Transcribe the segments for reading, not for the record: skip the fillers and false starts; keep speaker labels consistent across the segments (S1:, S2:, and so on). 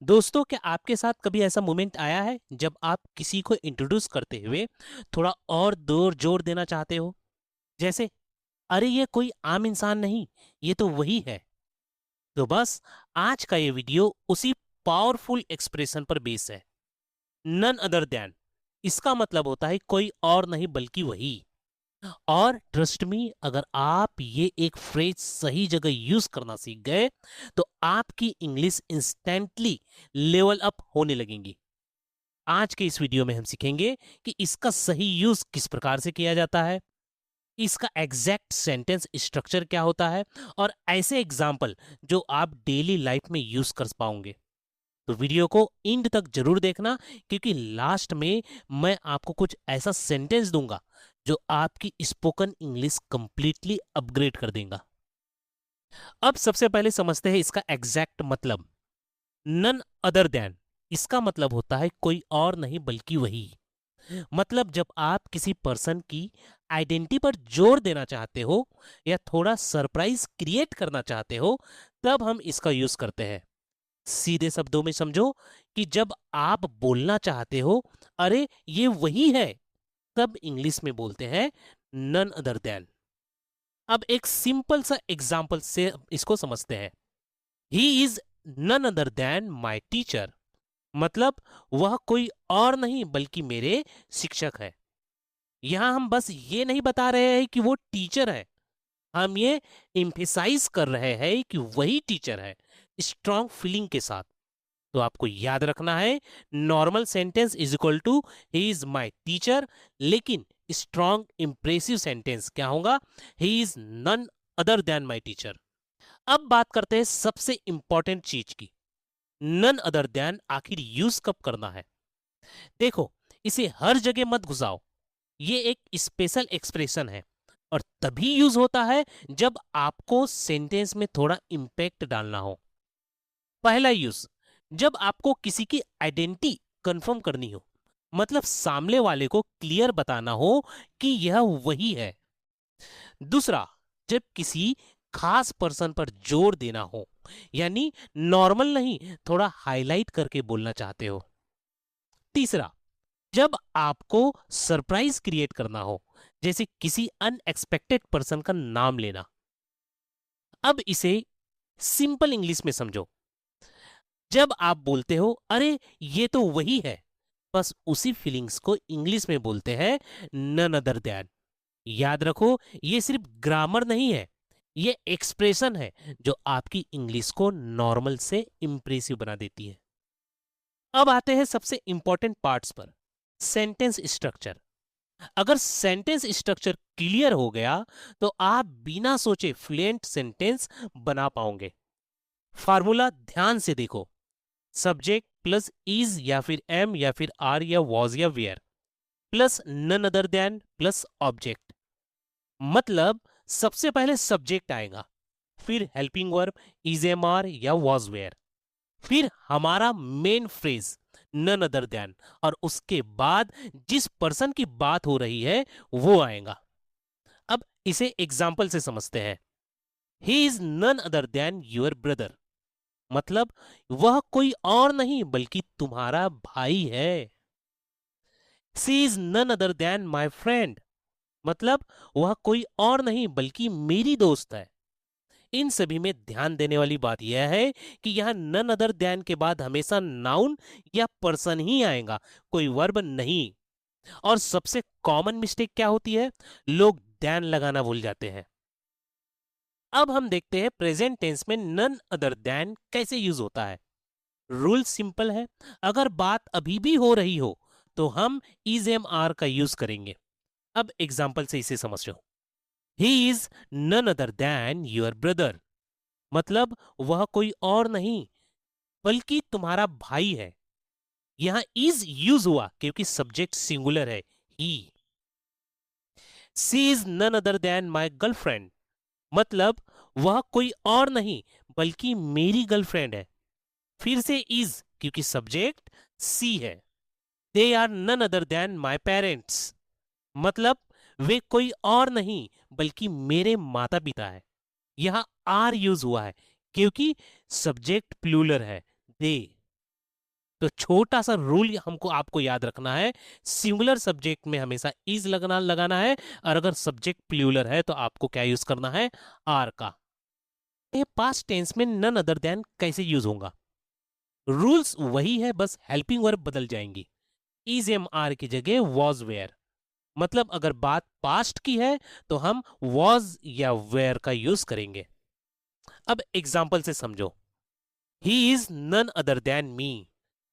S1: दोस्तों, क्या आपके साथ कभी ऐसा मोमेंट आया है जब आप किसी को इंट्रोड्यूस करते हुए थोड़ा और जोर जोर देना चाहते हो? जैसे, अरे ये कोई आम इंसान नहीं, ये तो वही है। तो बस आज का ये वीडियो उसी पावरफुल एक्सप्रेशन पर बेस है। नन अदर देन, इसका मतलब होता है कोई और नहीं बल्कि वही। और ट्रस्ट मी, अगर आप ये एक फ्रेज सही जगह यूज करना सीख गए तो आपकी इंग्लिश इंस्टेंटली लेवल अप होने लगेंगी। आज के इस वीडियो में हम सीखेंगे कि इसका सही यूज किस प्रकार से किया जाता है, इसका एग्जैक्ट सेंटेंस स्ट्रक्चर क्या होता है, और ऐसे एग्जाम्पल जो आप डेली लाइफ में यूज कर पाओगे। तो वीडियो को एंड तक जरूर देखना, क्योंकि लास्ट में मैं आपको कुछ ऐसा सेंटेंस दूंगा जो आपकी स्पोकन इंग्लिश कंप्लीटली अपग्रेड कर देगा। अब सबसे पहले समझते हैं इसका एग्जैक्ट मतलब। नन अदर देन, इसका मतलब होता है कोई और नहीं बल्कि वही। मतलब जब आप किसी पर्सन की आइडेंटिटी पर जोर देना चाहते हो या थोड़ा सरप्राइज क्रिएट करना चाहते हो, तब हम इसका यूज करते हैं। सीधे शब्दों में समझो कि जब आप बोलना चाहते हो अरे ये वही है, तब इंग्लिश में बोलते हैं नन अदर देन। अब एक सिंपल सा एग्जांपल से इसको समझते हैं। He is none other than my teacher, मतलब वह कोई और नहीं बल्कि मेरे शिक्षक है। यहां हम बस ये नहीं बता रहे हैं कि वो टीचर है, हम ये इम्फेसाइज कर रहे हैं कि वही टीचर है, स्ट्रॉन्ग फीलिंग के साथ। तो आपको याद रखना है, normal sentence is equal to he is my teacher, लेकिन स्ट्रॉन्ग इंप्रेसिव सेंटेंस क्या होगा? He is none other than my teacher. अब बात करते हैं सबसे इंपॉर्टेंट चीज की, नन अदर देन आखिर यूज कब करना है। देखो, इसे हर जगह मत घुसाओ, ये एक स्पेशल एक्सप्रेशन है और तभी यूज होता है जब आपको सेंटेंस में थोड़ा इंपैक्ट डालना हो। पहला यूज, जब आपको किसी की आइडेंटिटी कंफर्म करनी हो, मतलब सामने वाले को क्लियर बताना हो कि यह वही है। दूसरा, जब किसी खास पर्सन पर जोर देना हो, यानी नॉर्मल नहीं, थोड़ा हाईलाइट करके बोलना चाहते हो। तीसरा, जब आपको सरप्राइज क्रिएट करना हो, जैसे किसी अनएक्सपेक्टेड पर्सन का नाम लेना। अब इसे सिंपल इंग्लिश में समझो। जब आप बोलते हो अरे ये तो वही है, बस उसी फीलिंग्स को इंग्लिश में बोलते हैं नन अदर देन। याद रखो, ये सिर्फ ग्रामर नहीं है, ये एक्सप्रेशन है जो आपकी इंग्लिश को नॉर्मल से इंप्रेसिव बना देती है। अब आते हैं सबसे इंपॉर्टेंट पार्ट्स पर, सेंटेंस स्ट्रक्चर। अगर सेंटेंस स्ट्रक्चर क्लियर हो गया तो आप बिना सोचे फ्लुएंट सेंटेंस बना पाओगे। फार्मूला ध्यान से देखो, सब्जेक्ट प्लस इज या फिर एम या फिर आर या वॉज या were plus none other than plus object. मतलब सबसे पहले सब्जेक्ट आएगा, फिर helping verb is am are या वॉज वेयर, फिर हमारा main phrase none other than, और उसके बाद जिस पर्सन की बात हो रही है वो आएगा। अब इसे एग्जाम्पल से समझते हैं। He is none other than your brother, मतलब वह कोई और नहीं बल्कि तुम्हारा भाई है। She is none other than my friend, मतलब वह कोई और नहीं बल्कि मेरी दोस्त है। इन सभी में ध्यान देने वाली बात यह है कि यहां नन अदर देन के बाद हमेशा नाउन या पर्सन ही आएगा, कोई वर्ब नहीं। और सबसे कॉमन मिस्टेक क्या होती है? लोग देन लगाना भूल जाते हैं। अब हम देखते हैं प्रेजेंट टेंस में नन अदर देन कैसे यूज होता है। रूल सिंपल है, अगर बात अभी भी हो रही हो तो हम इज एम आर का यूज करेंगे। अब एग्जाम्पल से इसे समझो। He is none other than your brother, मतलब वह कोई और नहीं बल्कि तुम्हारा भाई है। यहां इज यूज हुआ क्योंकि सब्जेक्ट सिंगुलर है, he. She is none other than my girlfriend, मतलब वह कोई और नहीं बल्कि मेरी गर्लफ्रेंड है। फिर से इज क्योंकि सब्जेक्ट सी है। They are none other than my parents, मतलब वे कोई और नहीं बल्कि मेरे माता पिता है। यहां आर यूज हुआ है क्योंकि सब्जेक्ट प्लूरल है, दे। तो छोटा सा रूल हमको आपको याद रखना है, सिंगुलर सब्जेक्ट में हमेशा इज लगाना है, और अगर सब्जेक्ट प्लूरल है तो आपको क्या यूज करना है, आर का। ये पास्ट टेंस में नन अदर देन कैसे यूज होगा, रूल्स वही है, बस हेल्पिंग वर्ब बदल जाएंगी। इज एम आर की जगह वॉज वेयर। मतलब अगर बात पास्ट की है तो हम वॉज या वेयर का यूज करेंगे। अब एग्जाम्पल से समझो, he is none other than me,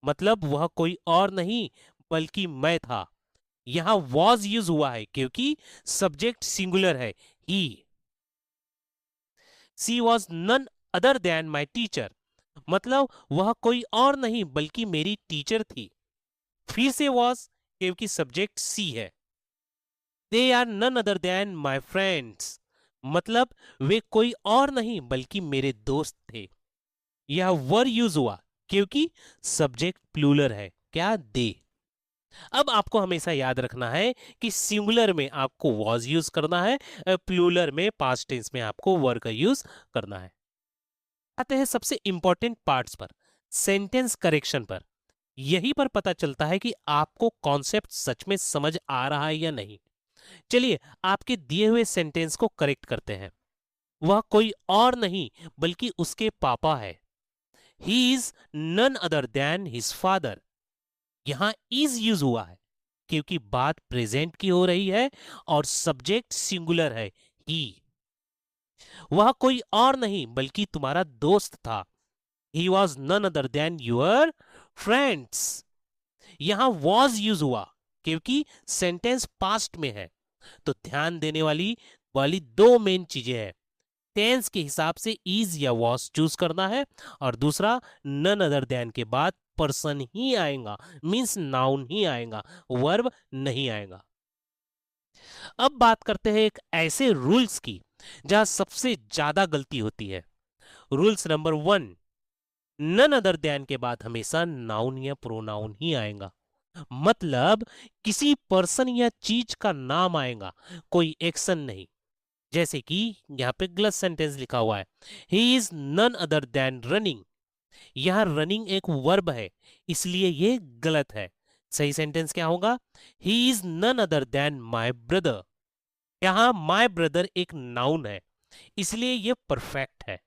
S1: मतलब वह कोई और नहीं बल्कि मैं था। यहां वॉज यूज हुआ है क्योंकि सब्जेक्ट सिंगुलर है, he. She was none other than my teacher, मतलब वह कोई और नहीं बल्कि मेरी टीचर थी। फिर से वॉज क्योंकि सब्जेक्ट सी है। They are none other than my friends, मतलब वे कोई और नहीं बल्कि मेरे दोस्त थे। यह वर यूज हुआ क्योंकि सब्जेक्ट प्लूरल है, क्या, दे। अब आपको हमेशा याद रखना है कि सिंगुलर में आपको वॉज यूज करना है, प्लूरल में पास्ट टेंस में आपको वर का यूज करना है। आते हैं सबसे इंपॉर्टेंट पार्ट्स पर, सेंटेंस करेक्शन पर। यही पर पता चलता है कि आपको कॉन्सेप्ट सच में समझ आ रहा है या नहीं। चलिए आपके दिए हुए सेंटेंस को करेक्ट करते हैं। वह कोई और नहीं बल्कि उसके पापा है। He is none other than his father. यहां इज यूज हुआ है क्योंकि बात प्रेजेंट की हो रही है और सब्जेक्ट सिंगुलर है, ही। वह कोई और नहीं बल्कि तुम्हारा दोस्त था। He was none other than your friends. यहां वॉज यूज हुआ क्योंकि सेंटेंस पास्ट में है। तो ध्यान देने वाली वाली दो मेन चीजें हैं, टेंस के हिसाब से इज या वॉज चूज करना है, और दूसरा नन अदर देन के बाद पर्सन ही आएगा, मींस नाउन ही आएगा, वर्ब नहीं आएगा। अब बात करते हैं एक ऐसे रूल्स की जहां सबसे ज्यादा गलती होती है। Rules number 1, none other than के बाद हमेशा नाउन या प्रोनाउन ही आएगा। मतलब किसी पर्सन या चीज का नाम आएगा, कोई एक्शन नहीं। जैसे कि यहां पे गलत सेंटेंस लिखा हुआ है, he is none other than running. यहां रनिंग एक वर्ब है, इसलिए ये गलत है। सही सेंटेंस क्या होगा, he is none other than my brother. यहां माई ब्रदर एक नाउन है, इसलिए ये परफेक्ट है।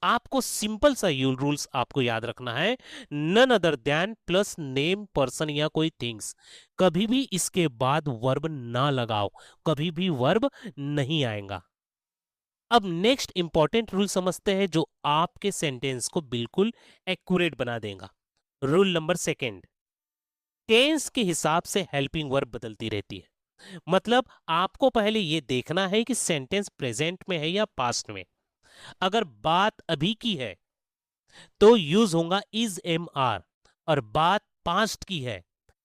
S1: आपको सिंपल सा रूल्स आपको याद रखना है, none other than plus name person या कोई थिंग्स, कभी भी इसके बाद वर्ब ना लगाओ, कभी भी वर्ब नहीं आएगा। अब नेक्स्ट इंपॉर्टेंट रूल समझते हैं जो आपके सेंटेंस को बिल्कुल एक्यूरेट बना देगा। रूल नंबर 2, टेंस के हिसाब से हेल्पिंग वर्ब बदलती रहती है। मतलब आपको पहले यह देखना है कि सेंटेंस प्रेजेंट में है या पास्ट में। अगर बात अभी की है तो यूज होगा इज एम आर, और बात पास्ट की है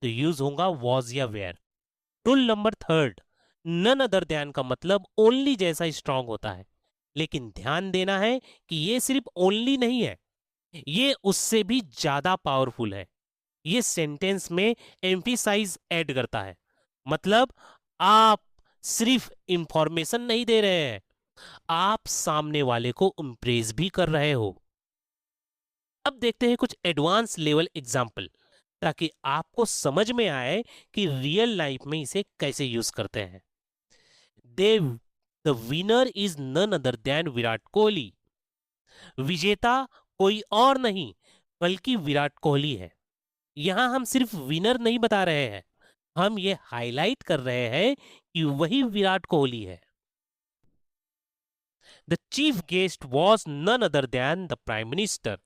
S1: तो यूज होगा वॉज या were. Rule number 3, none other than का मतलब ओनली जैसा स्ट्रांग होता है, लेकिन ध्यान देना है कि ये सिर्फ ओनली नहीं है, ये उससे भी ज्यादा पावरफुल है। ये सेंटेंस में एम्फिसाइज ऐड करता है। मतलब आप सिर्फ इंफॉर्मेशन नहीं दे रहे हैं, आप सामने वाले को इंप्रेस भी कर रहे हो। अब देखते हैं कुछ एडवांस लेवल एग्जाम्पल, ताकि आपको समझ में आए कि रियल लाइफ में इसे कैसे यूज करते हैं। The the winner is none other than Virat Kohli. विजेता कोई और नहीं बल्कि विराट कोहली है। यहां हम सिर्फ विनर नहीं बता रहे हैं, हम ये हाईलाइट कर रहे हैं कि वही विराट कोहली है। The chief guest was none other than the prime minister.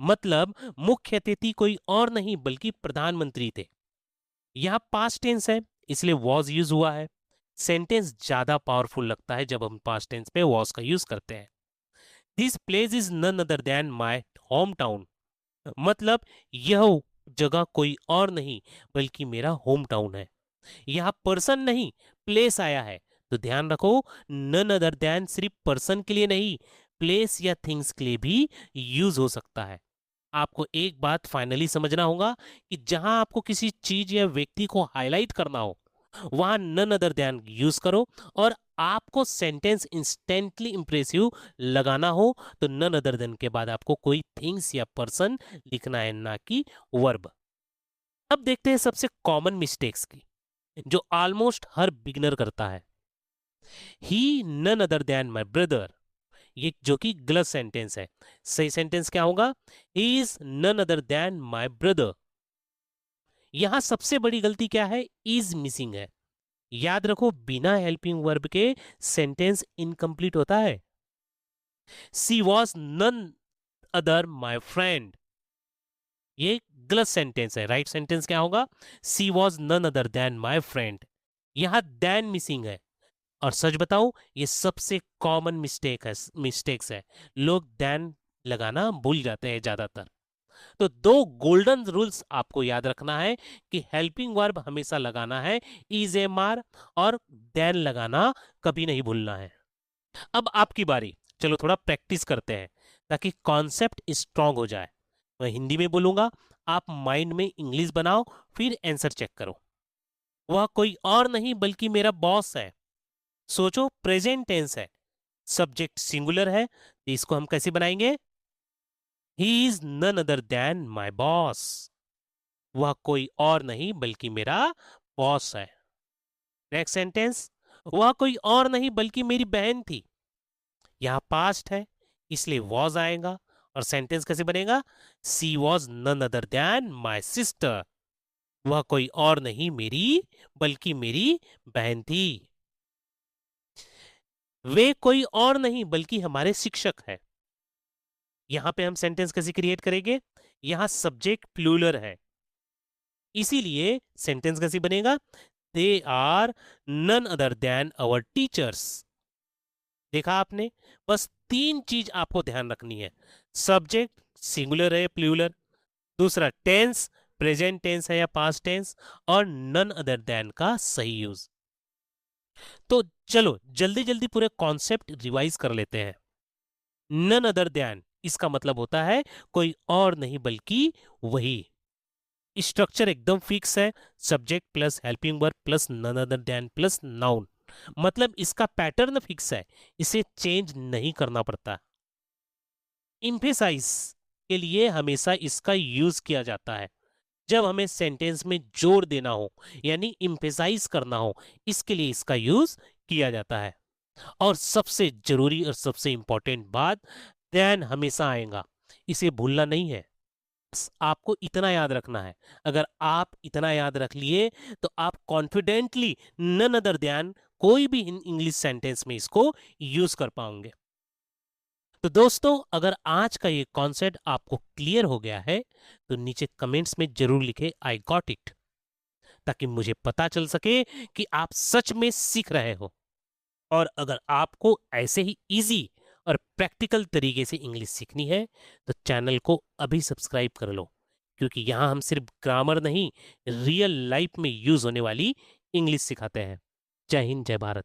S1: मतलब मुख्य अतिथि कोई और नहीं बल्कि प्रधानमंत्री थे। यहां पास्ट टेंस है इसलिए वॉज यूज हुआ है। सेंटेंस ज्यादा पावरफुल लगता है जब हम पास्ट टेंस पे वॉज का यूज करते हैं। This place is none other than my home town. मतलब यह जगह कोई और नहीं बल्कि मेरा होम टाउन है। यहां पर्सन नहीं प्लेस आया है, तो ध्यान रखो नन अदर देन सिर्फ पर्सन के लिए नहीं, प्लेस या थिंग्स के लिए भी यूज हो सकता है। आपको एक बात फाइनली समझना होगा कि जहां आपको किसी चीज या व्यक्ति को हाईलाइट करना हो वहां नन अदर देन यूज करो। और आपको सेंटेंस इंस्टेंटली इंप्रेसिव लगाना हो तो नन अदर देन के बाद आपको कोई थिंग्स या पर्सन लिखना है, ना कि वर्ब। अब देखते हैं सबसे कॉमन मिस्टेक्स की जो ऑलमोस्ट हर बिगनर करता है। He none other than my brother, ये जो कि गलत सेंटेंस है। सही सेंटेंस क्या होगा? He is none other than my brother. यहां सबसे बड़ी गलती क्या है? इज मिसिंग है। याद रखो, बिना हेल्पिंग वर्ब के सेंटेंस इनकम्प्लीट होता है। She was none other my friend, ये गलत सेंटेंस है। राइट सेंटेंस क्या होगा? She was none other than my friend. यहां देन मिसिंग है। और सच बताऊं, ये सबसे कॉमन मिस्टेक्स है। लोग देन लगाना भूल जाते हैं ज्यादातर। तो दो गोल्डन रूल्स आपको याद रखना है कि हेल्पिंग वर्ब हमेशा लगाना है इज एम आर, और देन लगाना कभी नहीं भूलना है। अब आपकी बारी, चलो थोड़ा प्रैक्टिस करते हैं ताकि कॉन्सेप्ट स्ट्रांग हो जाए। मैं हिंदी में बोलूंगा, आप माइंड में इंग्लिश बनाओ, फिर आंसर चेक करो। वह कोई और नहीं बल्कि मेरा बॉस है। सोचो, प्रेजेंट टेंस है, सब्जेक्ट सिंगुलर है, तो इसको हम कैसे बनाएंगे? He is none other than my boss. वह कोई और नहीं बल्कि मेरा बॉस है। नेक्स्ट सेंटेंस, वह कोई और नहीं बल्कि मेरी बहन थी। यहां पास्ट है इसलिए वॉज आएगा। और सेंटेंस कैसे बनेगा? She was none other than my sister. वह कोई और नहीं मेरी बल्कि मेरी बहन थी। वे कोई और नहीं बल्कि हमारे शिक्षक है। यहां पे हम सेंटेंस कैसे क्रिएट करेंगे? यहां सब्जेक्ट प्लूरल है, इसीलिए सेंटेंस कैसे बनेगा? They are none other than our teachers. देखा आपने? बस तीन चीज आपको ध्यान रखनी है। सब्जेक्ट सिंगुलर है प्लूरल, दूसरा टेंस प्रेजेंट टेंस है या पास्ट टेंस, और नन अदर देन का सही यूज। तो चलो जल्दी जल्दी पूरे कॉन्सेप्ट रिवाइज कर लेते हैं। नन अदर देन इसका मतलब होता है कोई और नहीं बल्कि वही। स्ट्रक्चर एकदम फिक्स है, subject plus helping verb plus none other than plus noun. मतलब इसका पैटर्न फिक्स है, इसे चेंज नहीं करना पड़ता। इम्फेसाइज के लिए हमेशा इसका यूज किया जाता है जब हमें सेंटेंस में जोर देना हो, यानी इम्फेसाइज करना हो, इसके लिए इसका यूज किया जाता है। और सबसे जरूरी और सबसे इंपॉर्टेंट बात, देन हमेशा आएगा, इसे भूलना नहीं है। बस आपको इतना याद रखना है। अगर आप इतना याद रख लिए तो आप कॉन्फिडेंटली नन अदर देन कोई भी इंग्लिश सेंटेंस में इसको यूज कर पाओगे। तो दोस्तों, अगर आज का ये कॉन्सेप्ट आपको क्लियर हो गया है तो नीचे कमेंट्स में जरूर लिखे आई गॉट इट, ताकि मुझे पता चल सके कि आप सच में सीख रहे हो। और अगर आपको ऐसे ही इजी और प्रैक्टिकल तरीके से इंग्लिश सीखनी है तो चैनल को अभी सब्सक्राइब कर लो, क्योंकि यहाँ हम सिर्फ ग्रामर नहीं, रियल लाइफ में यूज होने वाली इंग्लिश सिखाते हैं। जय हिंद, जय भारत।